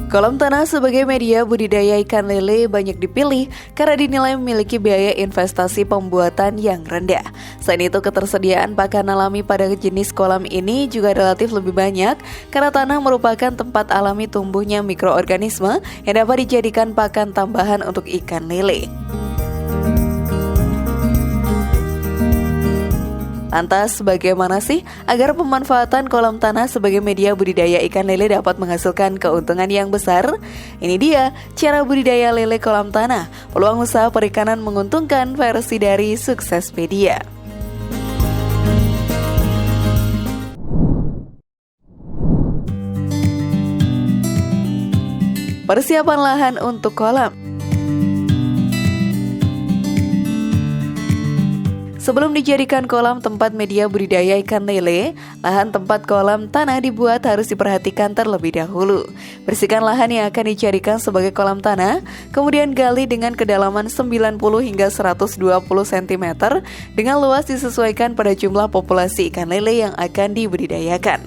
Kolam tanah sebagai media budidaya ikan lele banyak dipilih karena dinilai memiliki biaya investasi pembuatan yang rendah. Selain itu, ketersediaan pakan alami pada jenis kolam ini juga relatif lebih banyak karena tanah merupakan tempat alami tumbuhnya mikroorganisme yang dapat dijadikan pakan tambahan untuk ikan lele. Lantas, bagaimana sih agar pemanfaatan kolam tanah sebagai media budidaya ikan lele dapat menghasilkan keuntungan yang besar? Ini dia cara budidaya lele kolam tanah, peluang usaha perikanan menguntungkan versi dari Suksespedia. Persiapan lahan untuk kolam. Sebelum dijadikan kolam tempat media budidaya ikan lele, lahan tempat kolam tanah dibuat harus diperhatikan terlebih dahulu. Bersihkan lahan yang akan dijadikan sebagai kolam tanah, kemudian gali dengan kedalaman 90 hingga 120 cm dengan luas disesuaikan pada jumlah populasi ikan lele yang akan dibudidayakan.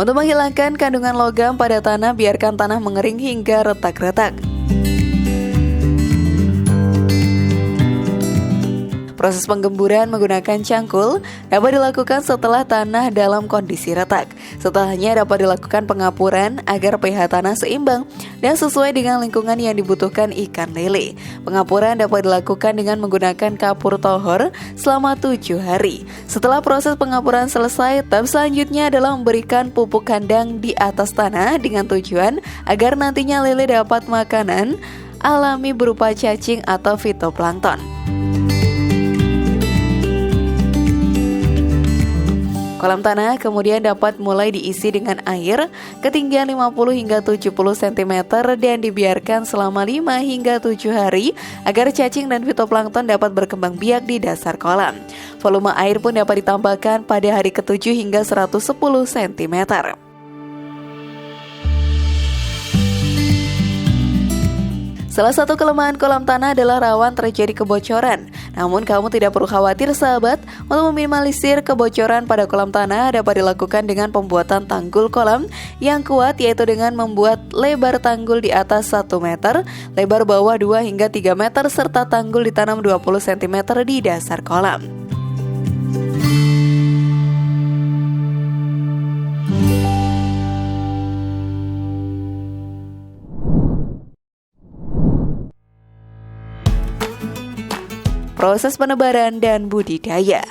Untuk menghilangkan kandungan logam pada tanah, biarkan tanah mengering hingga retak-retak. Proses penggemburan menggunakan cangkul dapat dilakukan setelah tanah dalam kondisi retak. Setelahnya dapat dilakukan pengapuran agar pH tanah seimbang dan sesuai dengan lingkungan yang dibutuhkan ikan lele. Pengapuran dapat dilakukan dengan menggunakan kapur tohor selama 7 hari. Setelah proses pengapuran selesai, tahap selanjutnya adalah memberikan pupuk kandang di atas tanah dengan tujuan agar nantinya lele dapat makanan alami berupa cacing atau fitoplankton. Kolam tanah kemudian dapat mulai diisi dengan air ketinggian 50 hingga 70 cm dan dibiarkan selama 5 hingga 7 hari agar cacing dan fitoplankton dapat berkembang biak di dasar kolam. Volume air pun dapat ditambahkan pada hari ke-7 hingga 110 cm. Salah satu kelemahan kolam tanah adalah rawan terjadi kebocoran. Namun kamu tidak perlu khawatir sahabat, untuk meminimalisir kebocoran pada kolam tanah dapat dilakukan dengan pembuatan tanggul kolam yang kuat, yaitu dengan membuat lebar tanggul di atas 1 meter, lebar bawah 2 hingga 3 meter, serta tanggul ditanam 20 cm di dasar kolam. Proses penebaran dan budidaya.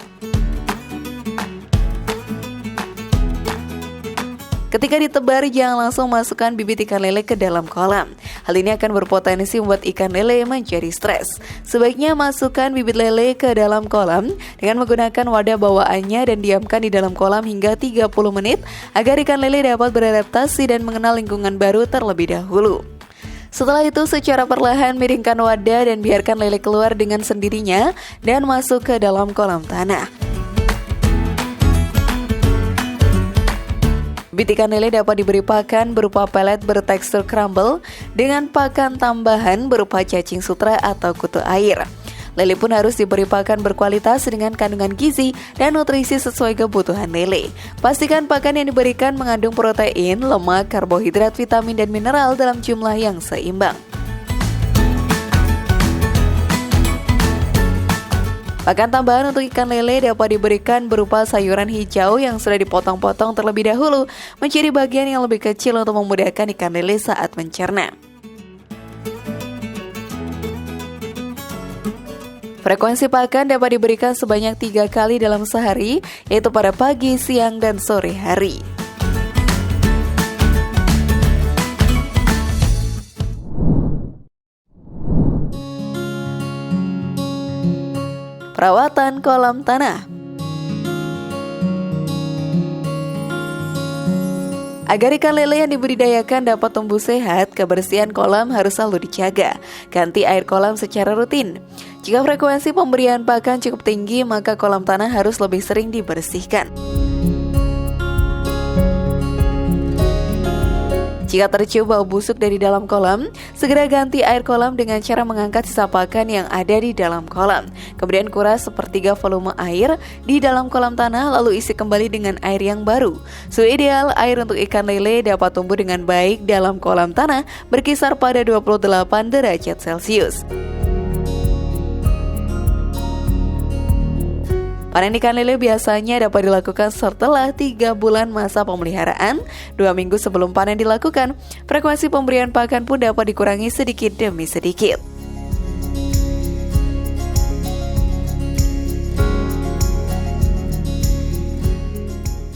Ketika ditebar, jangan langsung masukkan bibit ikan lele ke dalam kolam. Hal ini akan berpotensi membuat ikan lele menjadi stres. Sebaiknya masukkan bibit lele ke dalam kolam dengan menggunakan wadah bawaannya dan diamkan di dalam kolam hingga 30 menit agar ikan lele dapat beradaptasi dan mengenal lingkungan baru terlebih dahulu. Setelah itu, secara perlahan miringkan wadah dan biarkan lele keluar dengan sendirinya dan masuk ke dalam kolam tanah. Bibit ikan lele dapat diberi pakan berupa pelet bertekstur crumble dengan pakan tambahan berupa cacing sutra atau kutu air. Lele pun harus diberi pakan berkualitas dengan kandungan gizi dan nutrisi sesuai kebutuhan lele. Pastikan pakan yang diberikan mengandung protein, lemak, karbohidrat, vitamin, dan mineral dalam jumlah yang seimbang. Pakan tambahan untuk ikan lele dapat diberikan berupa sayuran hijau yang sudah dipotong-potong terlebih dahulu menjadi bagian yang lebih kecil untuk memudahkan ikan lele saat mencerna. Frekuensi pakan dapat diberikan sebanyak 3 kali dalam sehari, yaitu pada pagi, siang, dan sore hari. Perawatan kolam tanah. Agar ikan lele yang dibudidayakan dapat tumbuh sehat, kebersihan kolam harus selalu dijaga. Ganti air kolam secara rutin. Jika frekuensi pemberian pakan cukup tinggi, maka kolam tanah harus lebih sering dibersihkan. Jika tercium bau busuk dari dalam kolam, segera ganti air kolam dengan cara mengangkat sisa pakan yang ada di dalam kolam. Kemudian kuras sepertiga volume air di dalam kolam tanah, lalu isi kembali dengan air yang baru. Suhu ideal air untuk ikan lele dapat tumbuh dengan baik dalam kolam tanah berkisar pada 28 derajat Celcius. Panen ikan lele biasanya dapat dilakukan setelah 3 bulan masa pemeliharaan, 2 minggu sebelum panen dilakukan. Frekuensi pemberian pakan pun dapat dikurangi sedikit demi sedikit.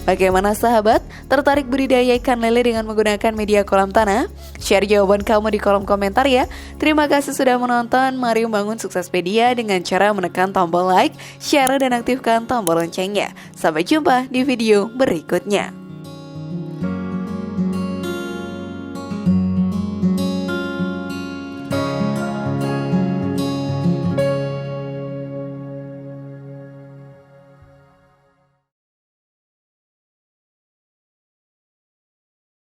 Bagaimana sahabat? Tertarik budidaya ikan lele dengan menggunakan media kolam tanah? Share jawaban kamu di kolom komentar ya. Terima kasih sudah menonton. Mari membangun Suksespedia dengan cara menekan tombol like, share, dan aktifkan tombol loncengnya. Sampai jumpa di video berikutnya.